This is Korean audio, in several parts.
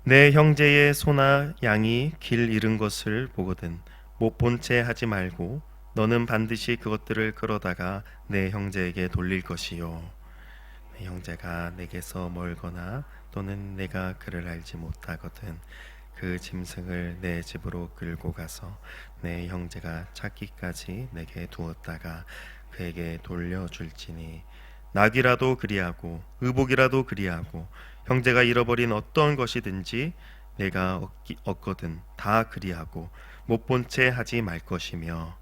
내 형제의 소나 양이 길 잃은 것을 보거든 못 본 채 하지 말고 너는 반드시 그것들을 끌어다가 내 형제에게 돌릴 것이요. 내 형제가 내게서 멀거나 또는 내가 그를 알지 못하거든 그 짐승을 내 집으로 끌고 가서 내 형제가 찾기까지 내게 두었다가 그에게 돌려줄지니 낙이라도 그리하고 의복이라도 그리하고 형제가 잃어버린 어떤 것이든지 내가 얻거든 다 그리하고 못 본 채 하지 말 것이며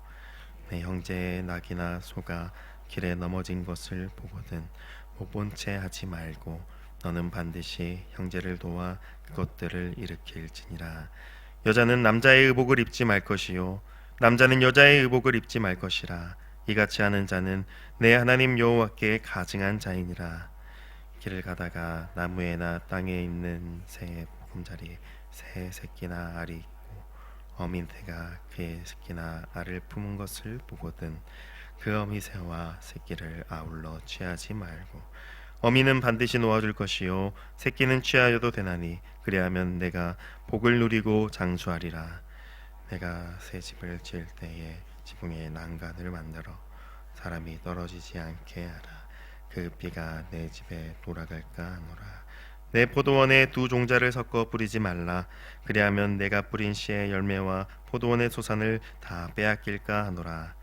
내 형제의 낙이나 소가 길에 넘어진 것을 보거든 못 본 채 하지 말고 너는 반드시 형제를 도와 그것들을 일으킬지니라. 여자는 남자의 의복을 입지 말 것이요 남자는 여자의 의복을 입지 말 것이라. 이같이 하는 자는 내 하나님 여호와께 가증한 자이니라. 길을 가다가 나무에나 땅에 있는 새의 보금자리에 새 새끼나 알이 있고 어민 새가 그의 새끼나 알을 품은 것을 보거든 그 어미 새와 새끼를 아울러 취하지 말고 어미는 반드시 놓아줄 것이요 새끼는 취하여도 되나니 그리하면 내가 복을 누리고 장수하리라. 내가 새 집을 지을 때에 지붕에 난간을 만들어 사람이 떨어지지 않게 하라. 그 비가 내 집에 돌아갈까 하노라. 내 포도원에 두 종자를 섞어 뿌리지 말라. 그리하면 내가 뿌린 씨의 열매와 포도원의 소산을 다 빼앗길까 하노라.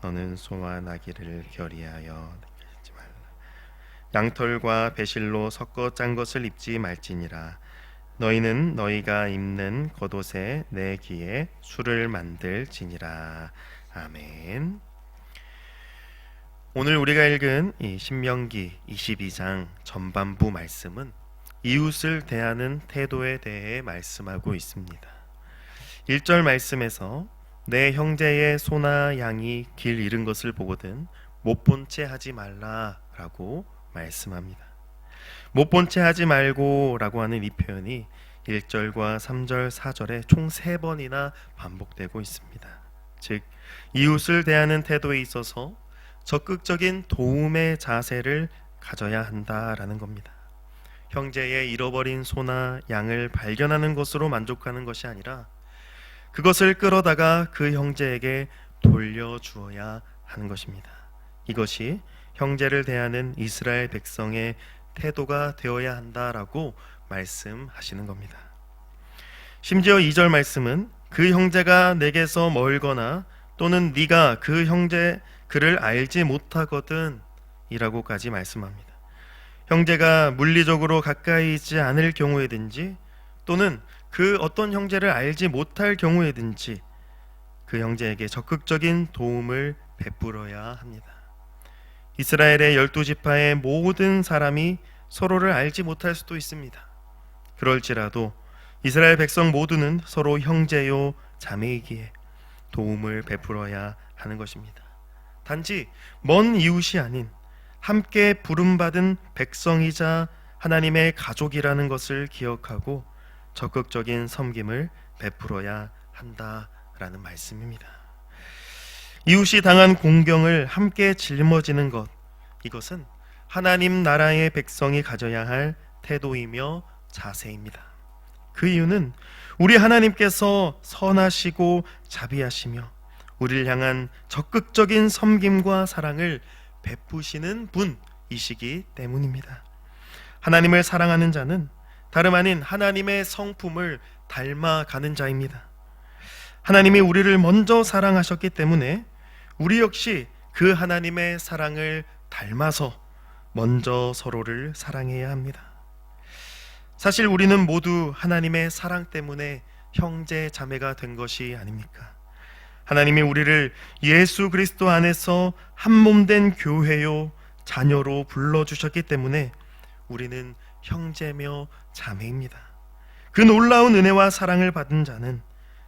너는 소와 나귀를 결의하여 입지 말라. 양털과 배실로 섞어 짠 것을 입지 말지니라. 너희는 너희가 입는 겉옷에 내 귀에 술을 만들지니라. 아멘. 오늘 우리가 읽은 이 신명기 22장 전반부 말씀은 이웃을 대하는 태도에 대해 말씀하고 있습니다. 1절 말씀에서 내 형제의 소나 양이 길 잃은 것을 보거든 못 본 채 하지 말라라고 말씀합니다. 못 본 채 하지 말고 라고 하는 이 표현이 1절과 3절, 4절에 총 3번이나 반복되고 있습니다. 즉 이웃을 대하는 태도에 있어서 적극적인 도움의 자세를 가져야 한다라는 겁니다. 형제의 잃어버린 소나 양을 발견하는 것으로 만족하는 것이 아니라 그것을 끌어다가 그 형제에게 돌려주어야 하는 것입니다. 이것이 형제를 대하는 이스라엘 백성의 태도가 되어야 한다라고 말씀하시는 겁니다. 심지어 2절 말씀은 그 형제가 내게서 멀거나 또는 네가 그 형제 그를 알지 못하거든 이라고까지 말씀합니다. 형제가 물리적으로 가까이 있지 않을 경우에든지 또는 그 어떤 형제를 알지 못할 경우에든지 그 형제에게 적극적인 도움을 베풀어야 합니다. 이스라엘의 12지파의 모든 사람이 서로를 알지 못할 수도 있습니다. 그럴지라도 이스라엘 백성 모두는 서로 형제요 자매이기에 도움을 베풀어야 하는 것입니다. 단지 먼 이웃이 아닌 함께 부름받은 백성이자 하나님의 가족이라는 것을 기억하고 적극적인 섬김을 베풀어야 한다라는 말씀입니다. 이웃이 당한 공경을 함께 짊어지는 것, 이것은 하나님 나라의 백성이 가져야 할 태도이며 자세입니다. 그 이유는 우리 하나님께서 선하시고 자비하시며 우리를 향한 적극적인 섬김과 사랑을 베푸시는 분이시기 때문입니다. 하나님을 사랑하는 자는 다름 아닌 하나님의 성품을 닮아가는 자입니다. 하나님이 우리를 먼저 사랑하셨기 때문에 우리 역시 그 하나님의 사랑을 닮아서 먼저 서로를 사랑해야 합니다. 사실 우리는 모두 하나님의 사랑 때문에 형제 자매가 된 것이 아닙니까? 하나님이 우리를 예수 그리스도 안에서 한 몸 된 교회요 자녀로 불러주셨기 때문에 우리는 형제며 자매입니다. 그 놀라운 은혜와 사랑을 받은 자는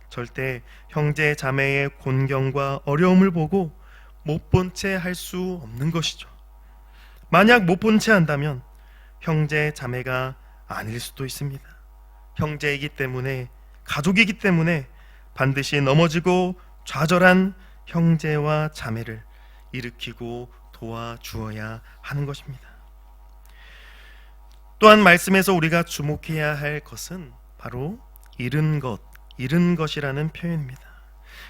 절대 형제 자매의 곤경과 어려움을 보고 못 본 채 할 수 없는 것이죠. 만약 못 본 채 한다면 형제 자매가 아닐 수도 있습니다. 형제이기 때문에, 가족이기 때문에 반드시 넘어지고 좌절한 형제와 자매를 일으키고 도와주어야 하는 것입니다. 또한 말씀에서 우리가 주목해야 할 것은 바로 잃은 것이라는 표현입니다.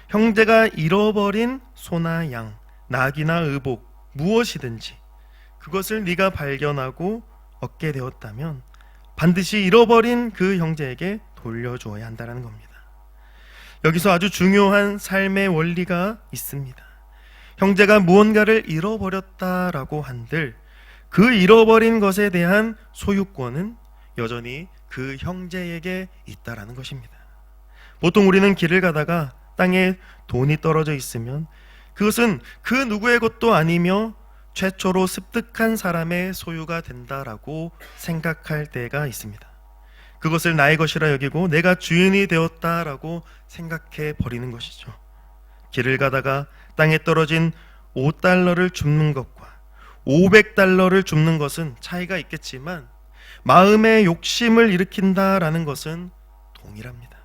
형제가 잃어버린 소나 양, 낙이나 의복, 무엇이든지 그것을 네가 발견하고 얻게 되었다면 반드시 잃어버린 그 형제에게 돌려주어야 한다는 겁니다. 여기서 아주 중요한 삶의 원리가 있습니다. 형제가 무언가를 잃어버렸다라고 한들 그 잃어버린 것에 대한 소유권은 여전히 그 형제에게 있다라는 것입니다. 보통 우리는 길을 가다가 땅에 돈이 떨어져 있으면 그것은 그 누구의 것도 아니며 최초로 습득한 사람의 소유가 된다라고 생각할 때가 있습니다. 그것을 나의 것이라 여기고 내가 주인이 되었다라고 생각해 버리는 것이죠. 길을 가다가 땅에 떨어진 5달러를 줍는 것과 500달러를 줍는 것은 차이가 있겠지만 마음의 욕심을 일으킨다라는 것은 동일합니다.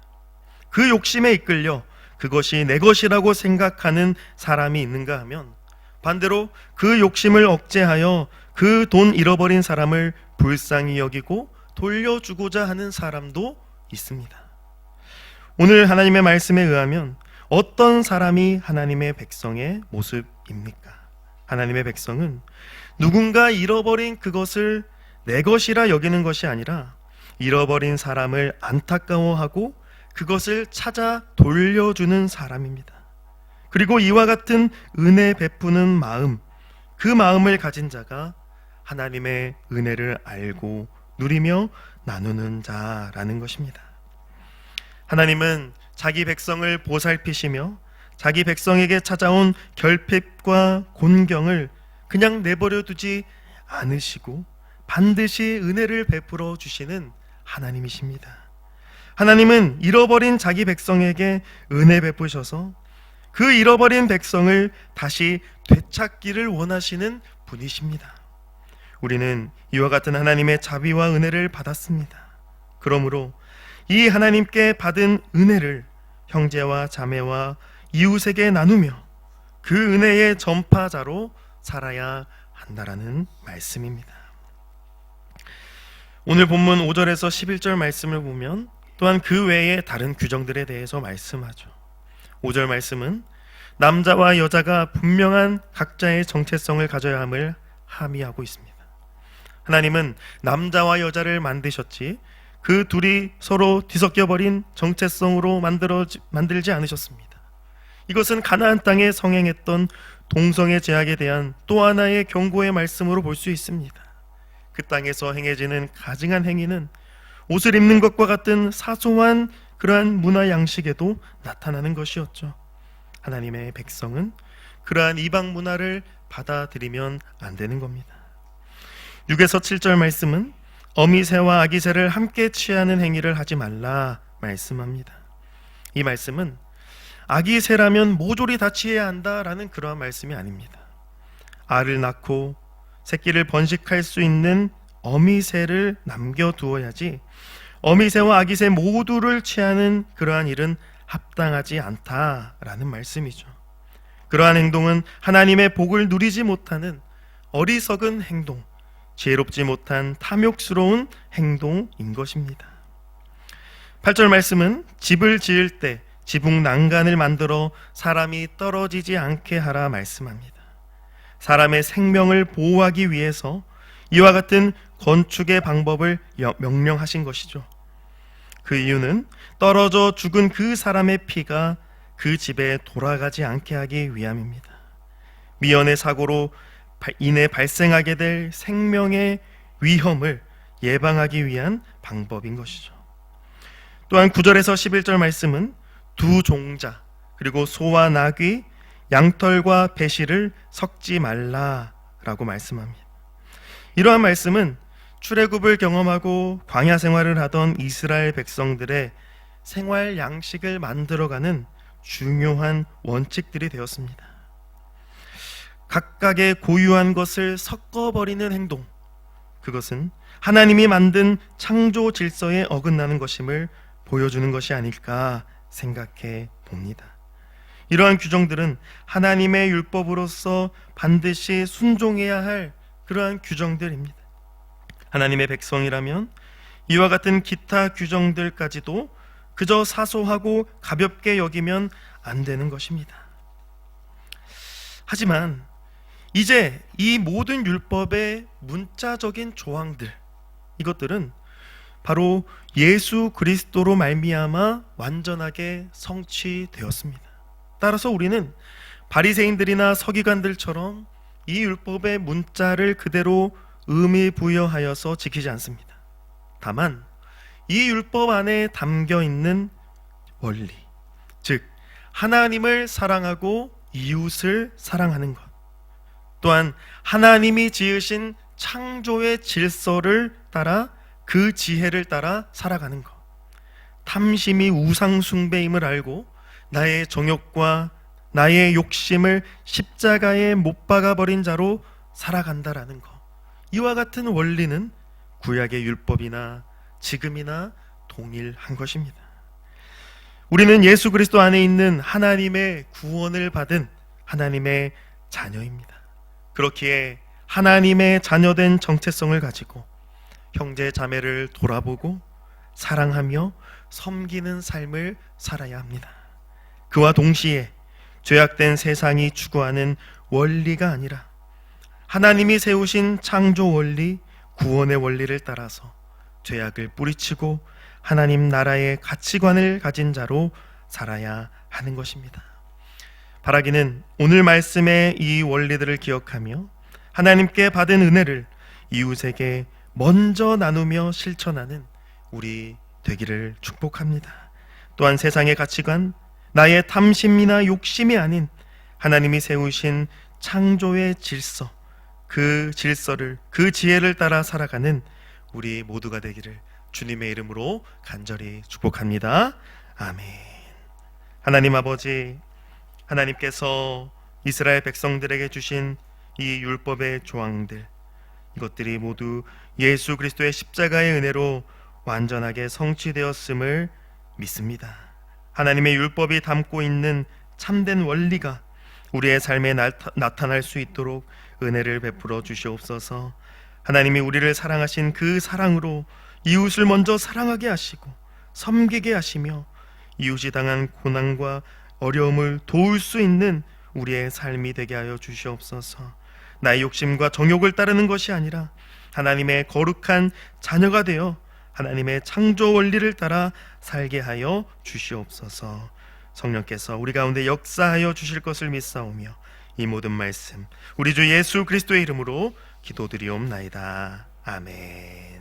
그 욕심에 이끌려 그것이 내 것이라고 생각하는 사람이 있는가 하면 반대로 그 욕심을 억제하여 그 돈 잃어버린 사람을 불쌍히 여기고 돌려주고자 하는 사람도 있습니다. 오늘 하나님의 말씀에 의하면 어떤 사람이 하나님의 백성의 모습입니까? 하나님의 백성은 누군가 잃어버린 그것을 내 것이라 여기는 것이 아니라 잃어버린 사람을 안타까워하고 그것을 찾아 돌려주는 사람입니다. 그리고 이와 같은 은혜 베푸는 마음, 그 마음을 가진 자가 하나님의 은혜를 알고 누리며 나누는 자라는 것입니다. 하나님은 자기 백성을 보살피시며 자기 백성에게 찾아온 결핍과 곤경을 그냥 내버려 두지 않으시고 반드시 은혜를 베풀어 주시는 하나님이십니다. 하나님은 잃어버린 자기 백성에게 은혜 베푸셔서 그 잃어버린 백성을 다시 되찾기를 원하시는 분이십니다. 우리는 이와 같은 하나님의 자비와 은혜를 받았습니다. 그러므로 이 하나님께 받은 은혜를 형제와 자매와 이웃에게 나누며 그 은혜의 전파자로 살아야 한다라는 말씀입니다. 오늘 본문 5절에서 11절 말씀을 보면 또한 그 외에 다른 규정들에 대해서 말씀하죠. 5절 말씀은 남자와 여자가 분명한 각자의 정체성을 가져야 함을 함의하고 있습니다. 하나님은 남자와 여자를 만드셨지 그 둘이 서로 뒤섞여버린 정체성으로 만들지 않으셨습니다. 이것은 가나안 땅에 성행했던 동성애 제약에 대한 또 하나의 경고의 말씀으로 볼 수 있습니다. 그 땅에서 행해지는 가증한 행위는 옷을 입는 것과 같은 사소한 그러한 문화 양식에도 나타나는 것이었죠. 하나님의 백성은 그러한 이방 문화를 받아들이면 안 되는 겁니다. 6에서 7절 말씀은 어미새와 아기새를 함께 취하는 행위를 하지 말라 말씀합니다. 이 말씀은 아기새라면 모조리 다 취해야 한다라는 그러한 말씀이 아닙니다. 알을 낳고 새끼를 번식할 수 있는 어미새를 남겨두어야지 어미새와 아기새 모두를 취하는 그러한 일은 합당하지 않다라는 말씀이죠. 그러한 행동은 하나님의 복을 누리지 못하는 어리석은 행동, 지혜롭지 못한 탐욕스러운 행동인 것입니다. 8절 말씀은 집을 지을 때 지붕 난간을 만들어 사람이 떨어지지 않게 하라 말씀합니다. 사람의 생명을 보호하기 위해서 이와 같은 건축의 방법을 명령하신 것이죠. 그 이유는 떨어져 죽은 그 사람의 피가 그 집에 돌아가지 않게 하기 위함입니다. 미연의 사고로 인해 발생하게 될 생명의 위험을 예방하기 위한 방법인 것이죠. 또한 9절에서 11절 말씀은 두 종자 그리고 소와 나귀, 양털과 배실을 섞지 말라라고 말씀합니다. 이러한 말씀은 출애굽을 경험하고 광야 생활을 하던 이스라엘 백성들의 생활 양식을 만들어가는 중요한 원칙들이 되었습니다. 각각의 고유한 것을 섞어버리는 행동, 그것은 하나님이 만든 창조 질서에 어긋나는 것임을 보여주는 것이 아닐까 생각해 봅니다. 이러한 규정들은 하나님의 율법으로서 반드시 순종해야 할 그러한 규정들입니다. 하나님의 백성이라면 이와 같은 기타 규정들까지도 그저 사소하고 가볍게 여기면 안 되는 것입니다. 하지만 이제 이 모든 율법의 문자적인 조항들, 이것들은 바로 예수 그리스도로 말미암아 완전하게 성취되었습니다. 따라서 우리는 바리새인들이나 서기관들처럼 이 율법의 문자를 그대로 의미 부여하여서 지키지 않습니다. 다만 이 율법 안에 담겨 있는 원리, 즉 하나님을 사랑하고 이웃을 사랑하는 것, 또한 하나님이 지으신 창조의 질서를 따라 그 지혜를 따라 살아가는 것, 탐심이 우상 숭배임을 알고 나의 정욕과 나의 욕심을 십자가에 못 박아버린 자로 살아간다라는 것, 이와 같은 원리는 구약의 율법이나 지금이나 동일한 것입니다. 우리는 예수 그리스도 안에 있는 하나님의 구원을 받은 하나님의 자녀입니다. 그렇기에 하나님의 자녀된 정체성을 가지고 형제 자매를 돌아보고 사랑하며 섬기는 삶을 살아야 합니다. 그와 동시에 죄악된 세상이 추구하는 원리가 아니라 하나님이 세우신 창조 원리, 구원의 원리를 따라서 죄악을 뿌리치고 하나님 나라의 가치관을 가진 자로 살아야 하는 것입니다. 바라기는 오늘 말씀의 이 원리들을 기억하며 하나님께 받은 은혜를 이웃에게 먼저 나누며 실천하는 우리 되기를 축복합니다. 또한 세상의 가치관, 나의 탐심이나 욕심이 아닌 하나님이 세우신 창조의 질서, 그 질서를, 그 지혜를 따라 살아가는 우리 모두가 되기를 주님의 이름으로 간절히 축복합니다. 아멘. 하나님 아버지, 하나님께서 이스라엘 백성들에게 주신 이 율법의 조항들, 이것들이 모두 예수 그리스도의 십자가의 은혜로 완전하게 성취되었음을 믿습니다. 하나님의 율법이 담고 있는 참된 원리가 우리의 삶에 나타날 수 있도록 은혜를 베풀어 주시옵소서. 하나님이 우리를 사랑하신 그 사랑으로 이웃을 먼저 사랑하게 하시고 섬기게 하시며 이웃이 당한 고난과 어려움을 도울 수 있는 우리의 삶이 되게 하여 주시옵소서. 나의 욕심과 정욕을 따르는 것이 아니라 하나님의 거룩한 자녀가 되어 하나님의 창조 원리를 따라 살게 하여 주시옵소서. 성령께서 우리 가운데 역사하여 주실 것을 믿사오며 이 모든 말씀 우리 주 예수 그리스도의 이름으로 기도드리옵나이다. 아멘.